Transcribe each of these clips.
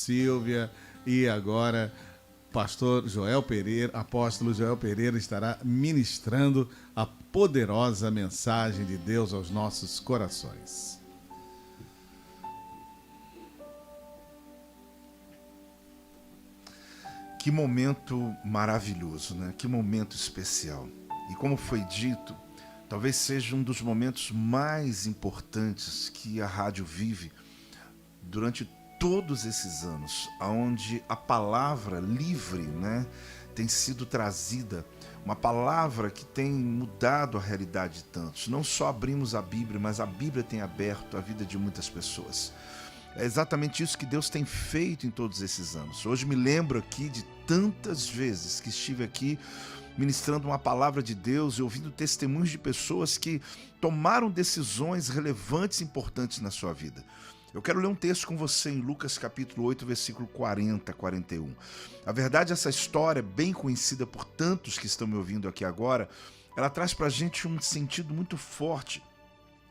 Silvia e agora pastor Joel Pereira, apóstolo Joel Pereira estará ministrando a poderosa mensagem de Deus aos nossos corações. Que momento maravilhoso, né? Que momento especial. E como foi dito, talvez seja um dos momentos mais importantes que a rádio vive durante todos esses anos, onde a palavra livre, né, tem sido trazida, uma palavra que tem mudado a realidade de tantos. Não só abrimos a Bíblia, mas a Bíblia tem aberto a vida de muitas pessoas. É exatamente isso que Deus tem feito em todos esses anos. Hoje me lembro aqui de tantas vezes que estive aqui ministrando uma palavra de Deus e ouvindo testemunhos de pessoas que tomaram decisões relevantes e importantes na sua vida. Eu quero ler um texto com você em Lucas capítulo 8, versículo 40 a 41. A verdade, essa história, bem conhecida por tantos que estão me ouvindo aqui agora, ela traz pra gente um sentido muito forte,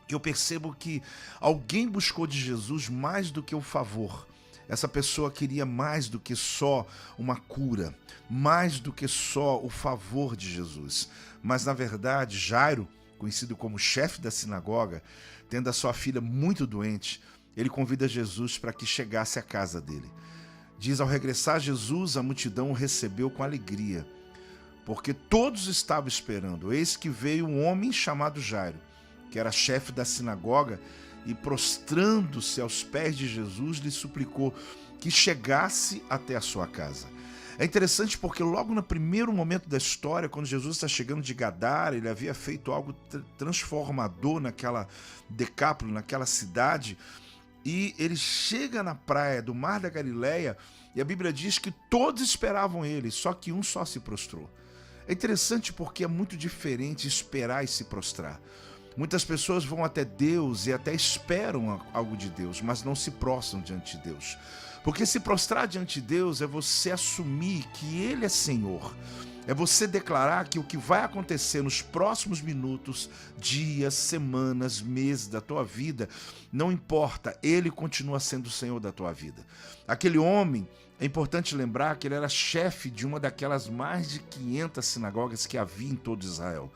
que eu percebo que alguém buscou de Jesus mais do que o favor. Essa pessoa queria mais do que só uma cura, mais do que só o favor de Jesus. Mas, na verdade, Jairo, conhecido como chefe da sinagoga, tendo a sua filha muito doente, ele convida Jesus para que chegasse à casa dele. Diz, ao regressar Jesus, a multidão o recebeu com alegria, porque todos estavam esperando. Eis que veio um homem chamado Jairo, que era chefe da sinagoga, e prostrando-se aos pés de Jesus, lhe suplicou que chegasse até a sua casa. É interessante porque logo no primeiro momento da história, quando Jesus está chegando de Gadara, ele havia feito algo transformador naquela Decápole, naquela cidade, e ele chega na praia do Mar da Galileia, e a Bíblia diz que todos esperavam ele, só que um só se prostrou. É interessante porque é muito diferente esperar e se prostrar. Muitas pessoas vão até Deus e até esperam algo de Deus, mas não se prostram diante de Deus. Porque se prostrar diante de Deus é você assumir que Ele é Senhor. É você declarar que o que vai acontecer nos próximos minutos, dias, semanas, meses da tua vida, não importa, Ele continua sendo o Senhor da tua vida. Aquele homem, é importante lembrar que ele era chefe de uma daquelas mais de 500 sinagogas que havia em todo Israel.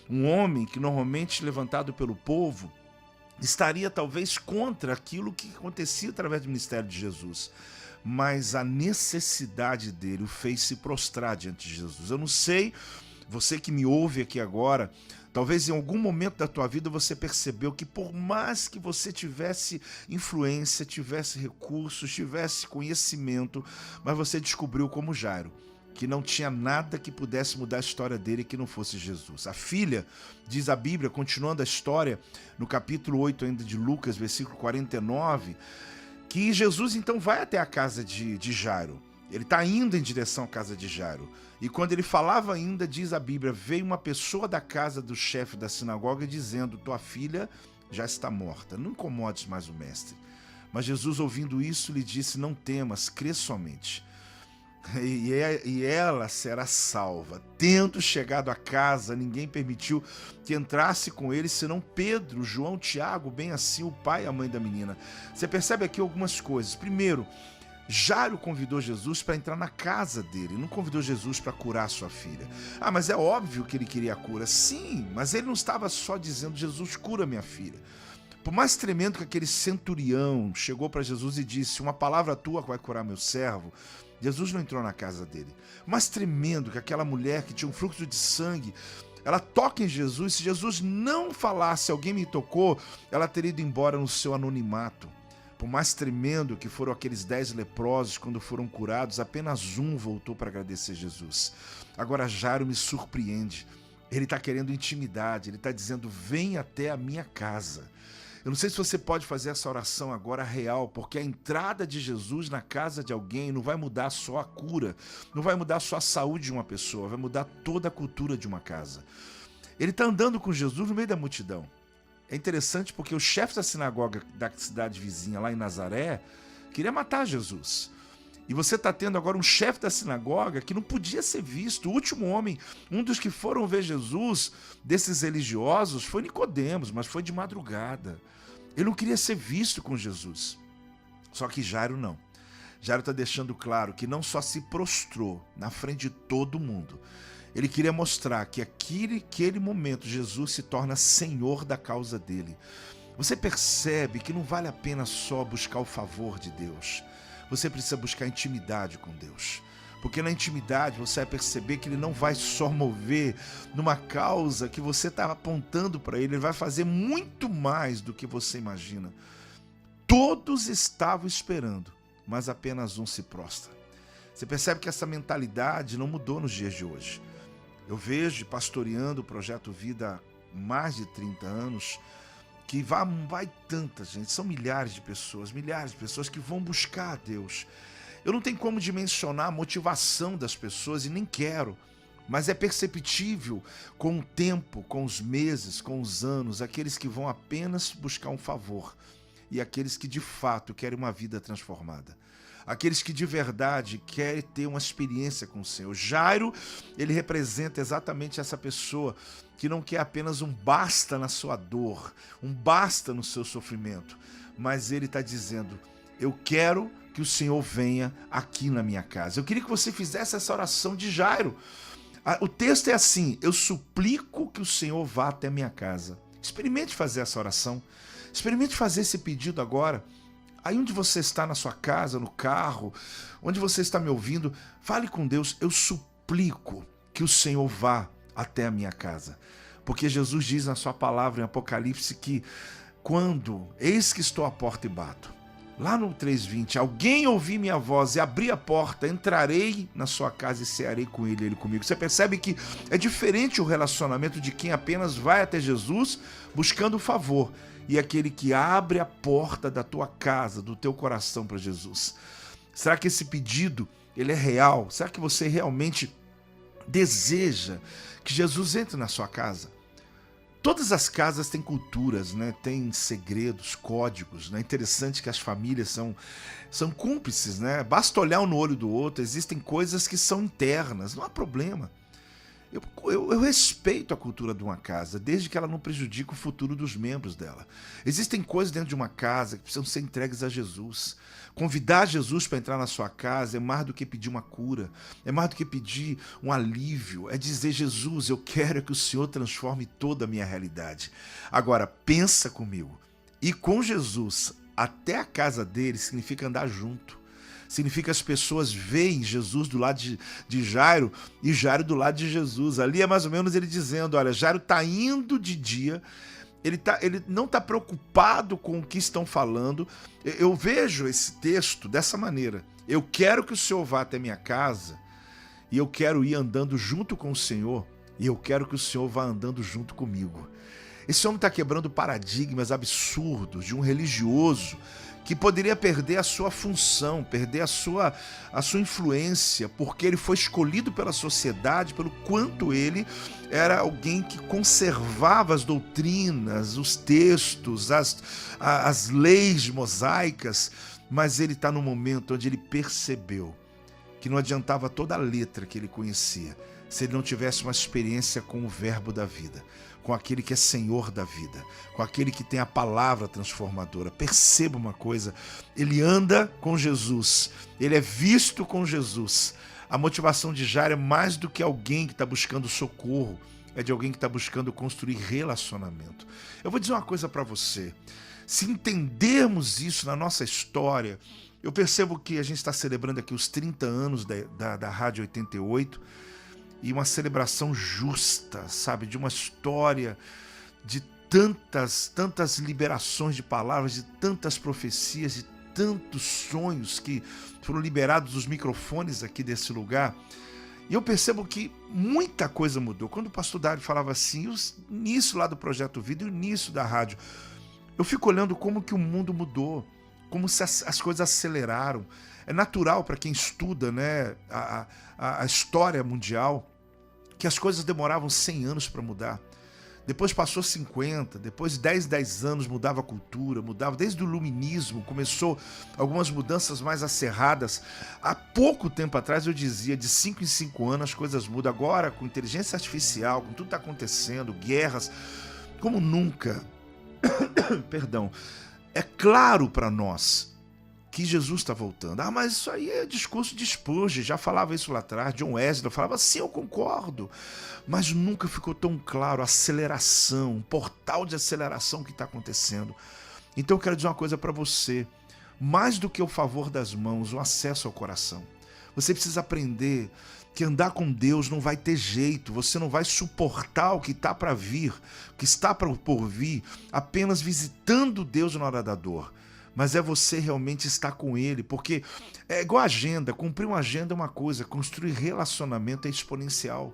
Um homem que normalmente levantado pelo povo estaria talvez contra aquilo que acontecia através do ministério de Jesus. Mas a necessidade dele o fez se prostrar diante de Jesus. Eu não sei, você que me ouve aqui agora, talvez em algum momento da tua vida você percebeu que por mais que você tivesse influência, tivesse recursos, tivesse conhecimento, mas você descobriu como Jairo, que não tinha nada que pudesse mudar a história dele que não fosse Jesus. A filha, diz a Bíblia, continuando a história, no capítulo 8 ainda de Lucas, versículo 49, que Jesus então vai até a casa de Jairo. Ele está indo em direção à casa de Jairo. E quando ele falava ainda, diz a Bíblia, veio uma pessoa da casa do chefe da sinagoga dizendo, tua filha já está morta, não incomodes mais o mestre. Mas Jesus, ouvindo isso, lhe disse, não temas, crê somente. E ela será salva. Tendo chegado à casa, ninguém permitiu que entrasse com ele, senão Pedro, João, Tiago, bem assim o pai e a mãe da menina. Você percebe aqui algumas coisas. Primeiro, Jairo convidou Jesus para entrar na casa dele, não convidou Jesus para curar sua filha. Ah, mas é óbvio que ele queria a cura. Sim, mas ele não estava só dizendo, Jesus, cura minha filha. Por mais tremendo que aquele centurião chegou para Jesus e disse, uma palavra tua vai curar meu servo, Jesus não entrou na casa dele. Mais tremendo que aquela mulher que tinha um fluxo de sangue, ela toca em Jesus, se Jesus não falasse, alguém me tocou, ela teria ido embora no seu anonimato. Por mais tremendo que foram aqueles 10 leprosos, quando foram curados, apenas um voltou para agradecer Jesus. Agora Jairo me surpreende. Ele está querendo intimidade, ele está dizendo, vem até a minha casa. Eu não sei se você pode fazer essa oração agora real, porque a entrada de Jesus na casa de alguém não vai mudar só a cura, não vai mudar só a saúde de uma pessoa, vai mudar toda a cultura de uma casa. Ele está andando com Jesus no meio da multidão. É interessante porque o chefe da sinagoga da cidade vizinha, lá em Nazaré, queria matar Jesus. E você está tendo agora um chefe da sinagoga que não podia ser visto. O último homem, um dos que foram ver Jesus, desses religiosos, foi Nicodemos, mas foi de madrugada. Ele não queria ser visto com Jesus. Só que Jairo não. Jairo está deixando claro que não só se prostrou na frente de todo mundo, ele queria mostrar que aquele momento Jesus se torna senhor da causa dele. Você percebe que não vale a pena só buscar o favor de Deus. Você precisa buscar intimidade com Deus. Porque na intimidade você vai perceber que ele não vai só mover numa causa que você está apontando para ele, ele vai fazer muito mais do que você imagina. Todos estavam esperando, mas apenas um se prostra. Você percebe que essa mentalidade não mudou nos dias de hoje. Eu vejo, pastoreando o Projeto Vida há mais de 30 anos, que vai tanta gente, são milhares de pessoas que vão buscar a Deus. Eu não tenho como dimensionar a motivação das pessoas e nem quero, mas é perceptível com o tempo, com os meses, com os anos, aqueles que vão apenas buscar um favor e aqueles que de fato querem uma vida transformada. Aqueles que de verdade querem ter uma experiência com o Senhor. Jairo, ele representa exatamente essa pessoa que não quer apenas um basta na sua dor, um basta no seu sofrimento, mas ele está dizendo, eu quero que o Senhor venha aqui na minha casa. Eu queria que você fizesse essa oração de Jairo. O texto é assim, eu suplico que o Senhor vá até a minha casa. Experimente fazer essa oração, experimente fazer esse pedido agora. Aí onde você está na sua casa, no carro, onde você está me ouvindo, fale com Deus, eu suplico que o Senhor vá até a minha casa. Porque Jesus diz na sua palavra em Apocalipse que eis que estou à porta e bato. Lá no 3:20, alguém ouvir minha voz e abrir a porta, entrarei na sua casa e cearei com ele comigo. Você percebe que é diferente o relacionamento de quem apenas vai até Jesus buscando favor e aquele que abre a porta da tua casa, do teu coração para Jesus. Será que esse pedido ele é real? Será que você realmente deseja que Jesus entre na sua casa? Todas as casas têm culturas, né? Tem segredos, códigos, né? Interessante que as famílias são cúmplices, né? Basta olhar um no olho do outro, existem coisas que são internas, não há problema. Eu respeito a cultura de uma casa, desde que ela não prejudique o futuro dos membros dela. Existem coisas dentro de uma casa que precisam ser entregues a Jesus. Convidar Jesus para entrar na sua casa é mais do que pedir uma cura, é mais do que pedir um alívio, é dizer, Jesus, eu quero que o Senhor transforme toda a minha realidade. Agora, pensa comigo, ir com Jesus até a casa dele significa andar junto. Significa as pessoas veem Jesus do lado de Jairo e Jairo do lado de Jesus. Ali é mais ou menos ele dizendo, olha, Jairo está indo de dia, ele não está preocupado com o que estão falando. Eu vejo esse texto dessa maneira. Eu quero que o Senhor vá até minha casa e eu quero ir andando junto com o Senhor e eu quero que o Senhor vá andando junto comigo. Esse homem está quebrando paradigmas absurdos de um religioso que poderia perder a sua função, perder a sua influência, porque ele foi escolhido pela sociedade, pelo quanto ele era alguém que conservava as doutrinas, os textos, as leis mosaicas, mas ele está no momento onde ele percebeu que não adiantava toda a letra que ele conhecia, se ele não tivesse uma experiência com o verbo da vida, com aquele que é Senhor da vida, com aquele que tem a palavra transformadora. Perceba uma coisa, ele anda com Jesus, ele é visto com Jesus. A motivação de Jairo é mais do que alguém que está buscando socorro, é de alguém que está buscando construir relacionamento. Eu vou dizer uma coisa para você, se entendermos isso na nossa história, eu percebo que a gente está celebrando aqui os 30 anos da Rádio 88, e uma celebração justa, sabe, de uma história de tantas liberações de palavras, de tantas profecias, de tantos sonhos que foram liberados dos microfones aqui desse lugar. E eu percebo que muita coisa mudou. Quando o pastor Dário falava assim, o início lá do Projeto Vida e o início da rádio, eu fico olhando como que o mundo mudou, como se as coisas aceleraram. É natural para quem estuda, né, a história mundial, que as coisas demoravam 100 anos para mudar. Depois passou 50, depois 10 anos mudava a cultura, mudava. Desde o iluminismo começou algumas mudanças mais acerradas. Há pouco tempo atrás eu dizia, de 5 em 5 anos as coisas mudam. Agora, com inteligência artificial, com tudo que está acontecendo, guerras, como nunca, perdão, é claro para nós que Jesus está voltando. Ah, mas isso aí é discurso de Spurgeon, já falava isso lá atrás, John Wesley falava, sim, eu concordo, mas nunca ficou tão claro a aceleração, o portal de aceleração que está acontecendo. Então eu quero dizer uma coisa para você, mais do que o favor das mãos, o acesso ao coração. Você precisa aprender que andar com Deus não vai ter jeito, você não vai suportar o que está para vir, o que está por vir, apenas visitando Deus na hora da dor. Mas é você realmente estar com Ele, porque é igual a agenda, cumprir uma agenda é uma coisa, construir relacionamento é exponencial.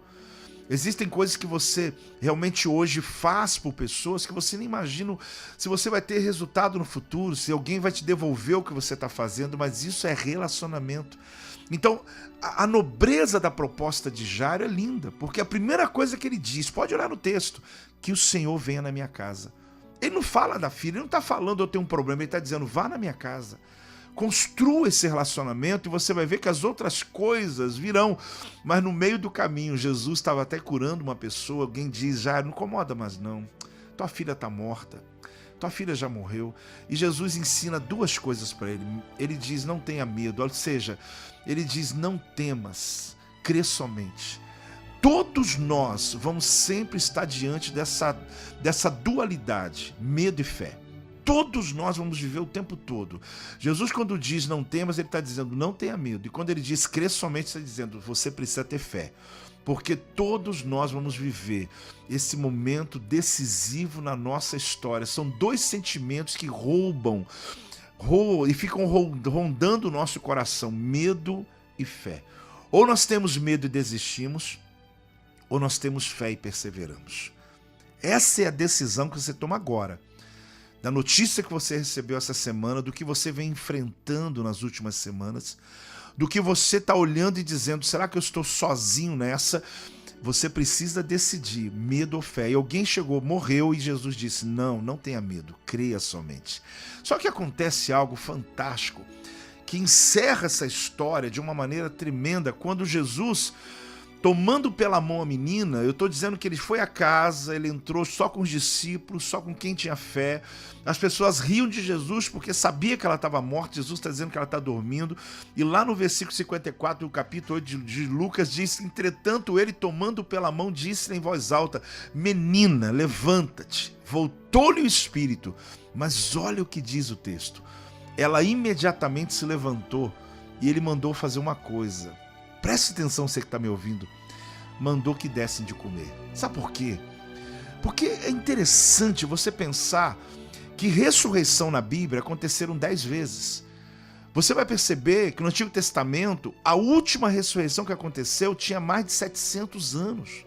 Existem coisas que você realmente hoje faz por pessoas que você nem imagina se você vai ter resultado no futuro, se alguém vai te devolver o que você está fazendo, mas isso é relacionamento. Então, a nobreza da proposta de Jairo é linda, porque a primeira coisa que ele diz, pode olhar no texto, que o Senhor venha na minha casa. Ele não fala da filha, ele não está falando eu tenho um problema, ele está dizendo vá na minha casa. Construa esse relacionamento e você vai ver que as outras coisas virão. Mas no meio do caminho, Jesus estava até curando uma pessoa, alguém diz, Jairo, não incomoda mais não, tua filha está morta, tua filha já morreu. E Jesus ensina duas coisas para ele. Ele diz, não tenha medo, ou seja, ele diz, não temas, crê somente. Todos nós vamos sempre estar diante dessa dualidade, medo e fé. Todos nós vamos viver o tempo todo. Jesus, quando diz não temas, ele está dizendo não tenha medo. E quando ele diz crê somente, ele está dizendo você precisa ter fé. Porque todos nós vamos viver esse momento decisivo na nossa história. São dois sentimentos que roubam e ficam rondando o nosso coração, medo e fé. Ou nós temos medo e desistimos, ou nós temos fé e perseveramos. Essa é a decisão que você toma agora. Da notícia que você recebeu essa semana, do que você vem enfrentando nas últimas semanas, do que você está olhando e dizendo, será que eu estou sozinho nessa? Você precisa decidir, medo ou fé. E alguém chegou, morreu e Jesus disse, não tenha medo, creia somente. Só que acontece algo fantástico, que encerra essa história de uma maneira tremenda, quando Jesus, tomando pela mão a menina, eu estou dizendo que ele foi à casa, ele entrou só com os discípulos, só com quem tinha fé. As pessoas riam de Jesus porque sabia que ela estava morta. Jesus está dizendo que ela está dormindo. E lá no versículo 54 do capítulo 8 de Lucas diz, entretanto ele tomando pela mão disse-lhe em voz alta, menina, levanta-te. Voltou-lhe o espírito. Mas olha o que diz o texto. Ela imediatamente se levantou e ele mandou fazer uma coisa. Preste atenção, você que está me ouvindo. Mandou que dessem de comer. Sabe por quê? Porque é interessante você pensar que ressurreição na Bíblia aconteceram 10 vezes. Você vai perceber que no Antigo Testamento, a última ressurreição que aconteceu tinha mais de 700 anos.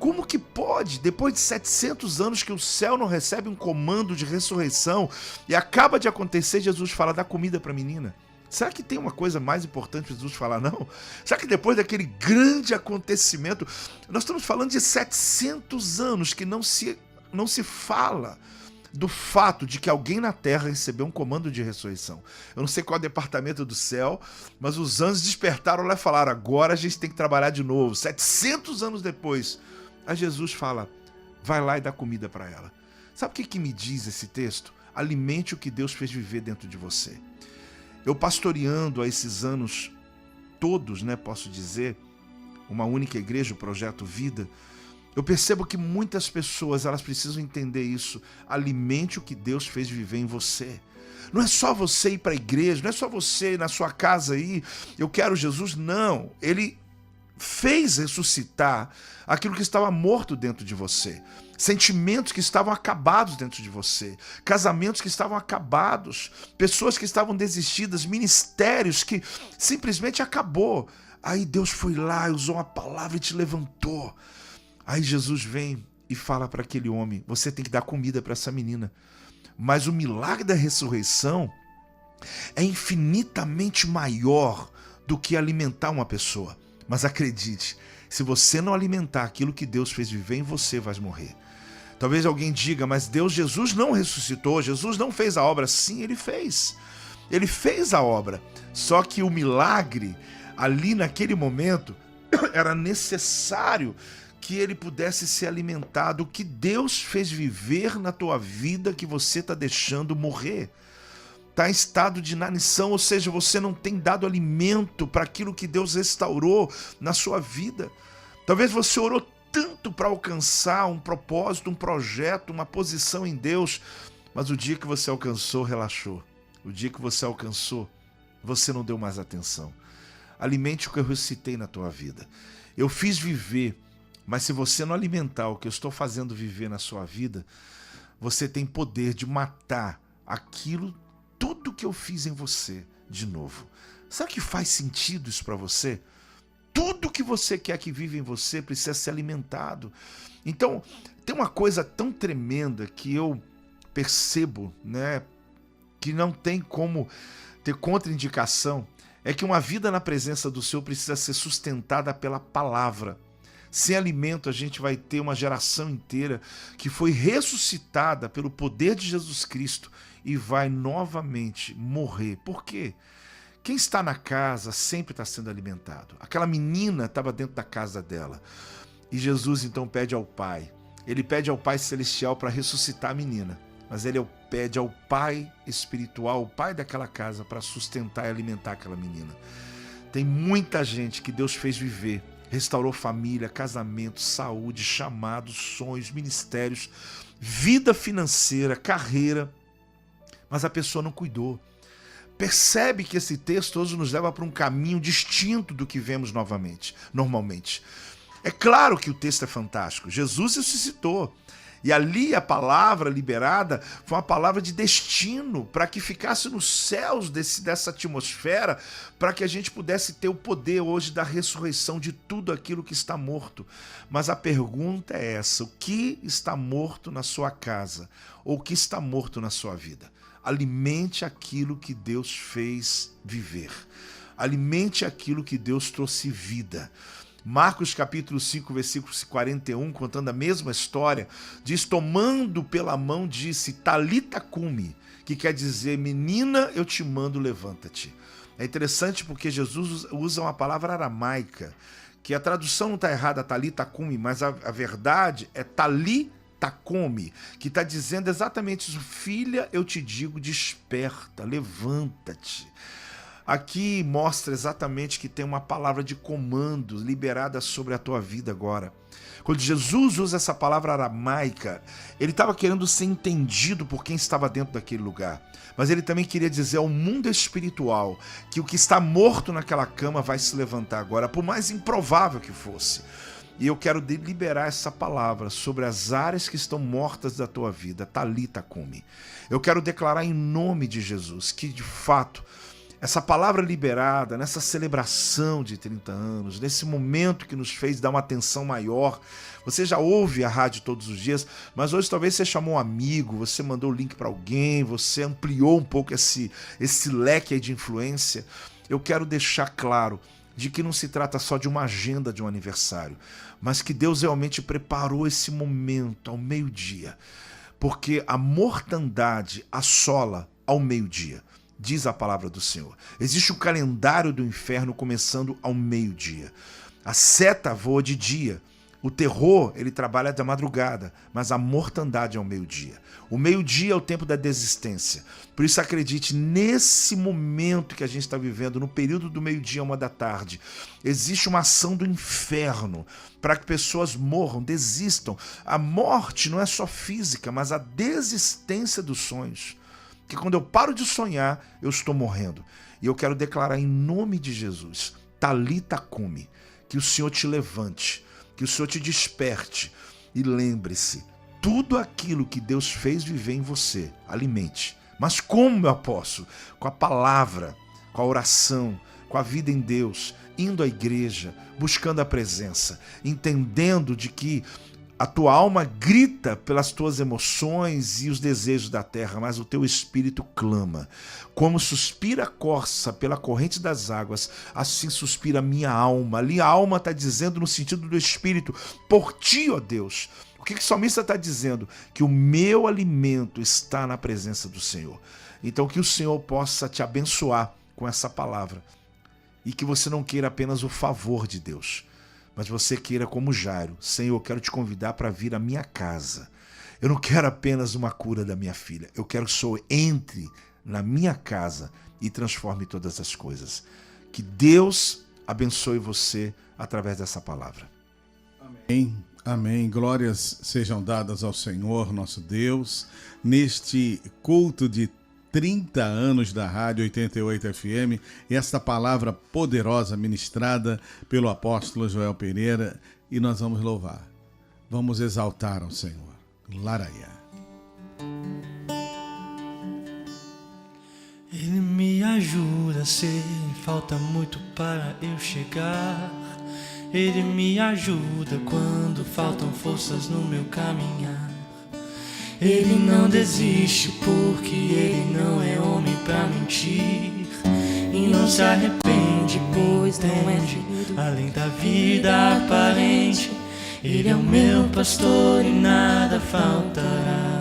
Como que pode, depois de 700 anos que o céu não recebe um comando de ressurreição e acaba de acontecer, Jesus fala, dá comida para a menina? Será que tem uma coisa mais importante para Jesus falar, não? Será que depois daquele grande acontecimento, nós estamos falando de 700 anos que não se fala do fato de que alguém na terra recebeu um comando de ressurreição. Eu não sei qual é o departamento do céu, mas os anjos despertaram lá e falaram, agora a gente tem que trabalhar de novo. 700 anos depois, aí Jesus fala, vai lá e dá comida para ela. Sabe o que me diz esse texto? Alimente o que Deus fez viver dentro de você. Eu pastoreando há esses anos todos, posso dizer, uma única igreja, o Projeto Vida, eu percebo que muitas pessoas, elas precisam entender isso. Alimente o que Deus fez viver em você. Não é só você ir para a igreja, não é só você ir na sua casa aí, eu quero Jesus, não. Ele fez ressuscitar aquilo que estava morto dentro de você. Sentimentos que estavam acabados dentro de você, casamentos que estavam acabados, pessoas que estavam desistidas, ministérios que simplesmente acabou. Aí Deus foi lá e usou uma palavra e te levantou. Aí Jesus vem e fala para aquele homem, você tem que dar comida para essa menina. Mas o milagre da ressurreição é infinitamente maior do que alimentar uma pessoa. Mas acredite, se você não alimentar aquilo que Deus fez viver em você, vai morrer. Talvez alguém diga, mas Jesus não ressuscitou, Jesus não fez a obra. Sim, ele fez. Ele fez a obra. Só que o milagre, ali naquele momento, era necessário que ele pudesse ser alimentado. O que Deus fez viver na tua vida que você está deixando morrer. está em estado de inanição, ou seja, você não tem dado alimento para aquilo que Deus restaurou na sua vida. Talvez você orou tanto para alcançar um propósito, um projeto, uma posição em Deus, mas o dia que você alcançou, relaxou. O dia que você alcançou, você não deu mais atenção. Alimente o que eu recitei na tua vida. Eu fiz viver, mas se você não alimentar o que eu estou fazendo viver na sua vida, você tem poder de matar aquilo, tudo que eu fiz em você de novo. Sabe que faz sentido isso para você? Tudo que você quer que viva em você precisa ser alimentado. Então, tem uma coisa tão tremenda que eu percebo, né, que não tem como ter contraindicação, é que uma vida na presença do Senhor precisa ser sustentada pela palavra. Sem alimento, a gente vai ter uma geração inteira que foi ressuscitada pelo poder de Jesus Cristo e vai novamente morrer. Por quê? Quem está na casa sempre está sendo alimentado. Aquela menina estava dentro da casa dela. E Jesus então pede ao Pai. Ele pede ao Pai Celestial para ressuscitar a menina. Mas ele pede ao Pai Espiritual, o Pai daquela casa, para sustentar e alimentar aquela menina. Tem muita gente que Deus fez viver. Restaurou família, casamento, saúde, chamados, sonhos, ministérios, vida financeira, carreira. Mas a pessoa não cuidou. Percebe que esse texto hoje nos leva para um caminho distinto do que vemos normalmente. É claro que o texto é fantástico. Jesus ressuscitou. E ali a palavra liberada foi uma palavra de destino, para que ficasse nos céus dessa atmosfera, para que a gente pudesse ter o poder hoje da ressurreição de tudo aquilo que está morto. Mas a pergunta é essa: o que está morto na sua casa? Ou o que está morto na sua vida? Alimente aquilo que Deus fez viver. Alimente aquilo que Deus trouxe vida. Marcos capítulo 5, versículo 41, contando a mesma história, diz: tomando pela mão, disse, Talita cumi, que quer dizer, menina, eu te mando, levanta-te. É interessante porque Jesus usa uma palavra aramaica, que a tradução não está errada, Talita cumi, mas a verdade é Tali Tacome, que está dizendo exatamente isso: filha, eu te digo, desperta, levanta-te. Aqui mostra exatamente que tem uma palavra de comando liberada sobre a tua vida agora. Quando Jesus usa essa palavra aramaica, ele estava querendo ser entendido por quem estava dentro daquele lugar. Mas ele também queria dizer ao mundo espiritual que o que está morto naquela cama vai se levantar agora, por mais improvável que fosse. E eu quero liberar essa palavra sobre as áreas que estão mortas da tua vida. Talita cumi. Eu quero declarar em nome de Jesus que, de fato, essa palavra liberada, nessa celebração de 30 anos, nesse momento que nos fez dar uma atenção maior. Você já ouve a rádio todos os dias, mas hoje talvez você chamou um amigo, você mandou o link para alguém, você ampliou um pouco esse leque aí de influência. Eu quero deixar claro de que não se trata só de uma agenda de um aniversário, mas que Deus realmente preparou esse momento ao meio-dia, porque a mortandade assola ao meio-dia. Diz a palavra do Senhor. Existe o calendário do inferno começando ao meio-dia. A seta voa de dia. O terror, ele trabalha da madrugada, mas a mortandade é ao meio-dia. O meio-dia é o tempo da desistência. Por isso acredite, nesse momento que a gente está vivendo, no período do meio-dia a 1 da tarde, existe uma ação do inferno para que pessoas morram, desistam. A morte não é só física, mas a desistência dos sonhos. Que quando eu paro de sonhar, eu estou morrendo. E eu quero declarar em nome de Jesus, Talita cumi, que o Senhor te levante, que o Senhor te desperte. E lembre-se, tudo aquilo que Deus fez viver em você, alimente. Mas como eu posso? Com a palavra, com a oração, com a vida em Deus, indo à igreja, buscando a presença, entendendo de que a tua alma grita pelas tuas emoções e os desejos da terra, mas o teu espírito clama. Como suspira a corça pela corrente das águas, assim suspira a minha alma. Ali a alma está dizendo no sentido do espírito, por ti, ó Deus. O que o salmista está dizendo? Que o meu alimento está na presença do Senhor. Então que o Senhor possa te abençoar com essa palavra. E que você não queira apenas o favor de Deus, mas você queira como Jairo: Senhor, eu quero te convidar para vir à minha casa. Eu não quero apenas uma cura da minha filha, eu quero que o Senhor entre na minha casa e transforme todas as coisas. Que Deus abençoe você através dessa palavra. Amém. Amém. Glórias sejam dadas ao Senhor, nosso Deus, neste culto de 30 anos da Rádio 88 FM, e esta palavra poderosa ministrada pelo apóstolo Joel Pereira, e nós vamos louvar, vamos exaltar ao Senhor. Laraia. Ele me ajuda, sei, falta muito para eu chegar. Ele me ajuda quando faltam forças no meu caminhar. Ele não desiste porque ele não é homem pra mentir, e não se arrepende, pois não é além da vida aparente. Ele é o meu pastor e nada faltará.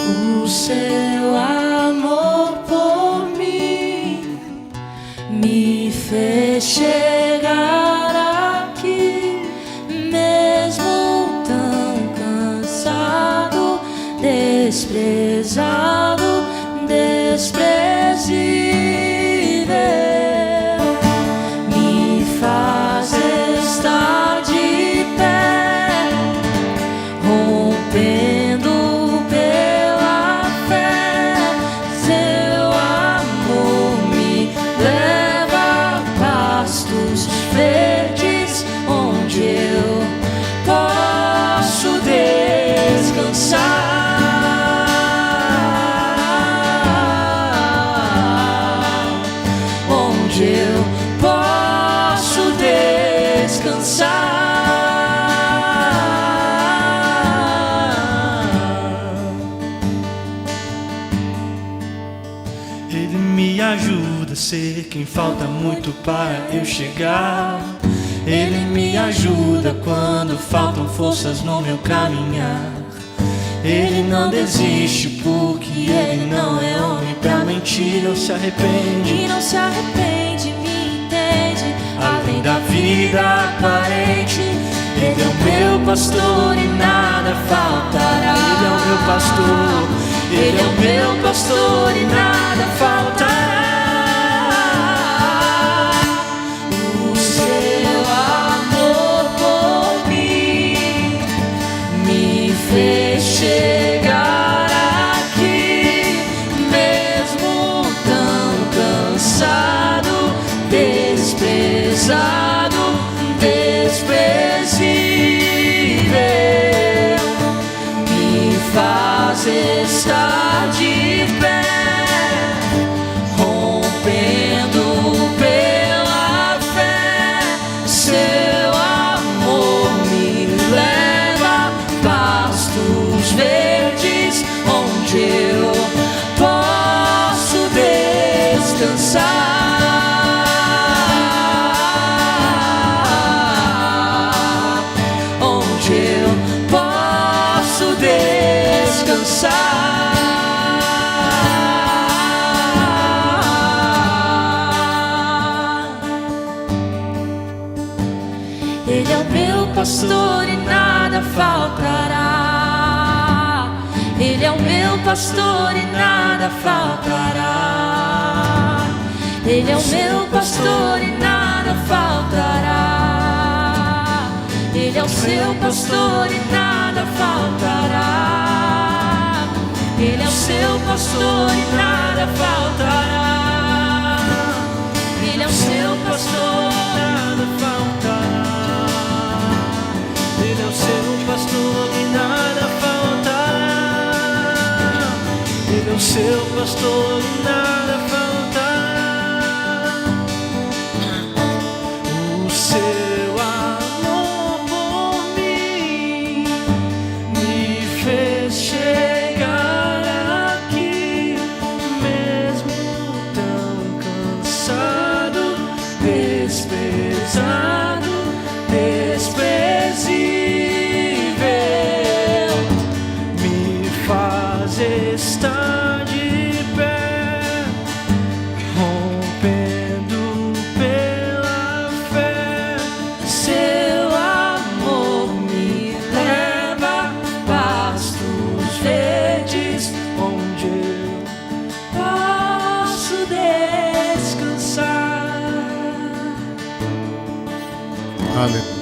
O seu amor por mim me fez chegar aqui, mesmo tão cansado, desprezado, desprezível. Me faz estar de pé, rompendo pela fé. Seu amor me leva a pastos verdes, onde eu posso descansar, onde eu posso descansar. Ele me ajuda a ser quem falta muito para eu chegar. Ele me ajuda quando faltam forças no meu caminhar. Ele não desiste porque ele não é homem pra mentir. Não se arrepende E não se arrepende, me entende, além da vida aparente. Ele é o meu pastor e nada faltará. Ele é o meu pastor, ele é o meu pastor e nada faltará. O seu amor por mim me fez chegar aqui, mesmo tão cansado, desprezado, desprezível. Me faz estar de pé, rompendo pela fé. Seu amor me leva a pastos verdes, onde eu posso descansar, onde eu posso descansar. Ele é o meu pastor e nada faltará. Ele é o meu pastor e nada faltará. Ele é o meu pastor e nada faltará. Ele é o seu pastor e nada faltará. Ele é o seu pastor e nada faltará. Ele é o seu pastor e nada faltará. Ele é o seu pastor e nada faltará. Ele é o seu pastor e nada faltará. O seu amor por mim me fez chegar aqui, mesmo tão cansado, desprezado, desprezível. Me faz estar de pé, rompendo pela fé. Seu amor me leva a pastos verdes, Aleluia.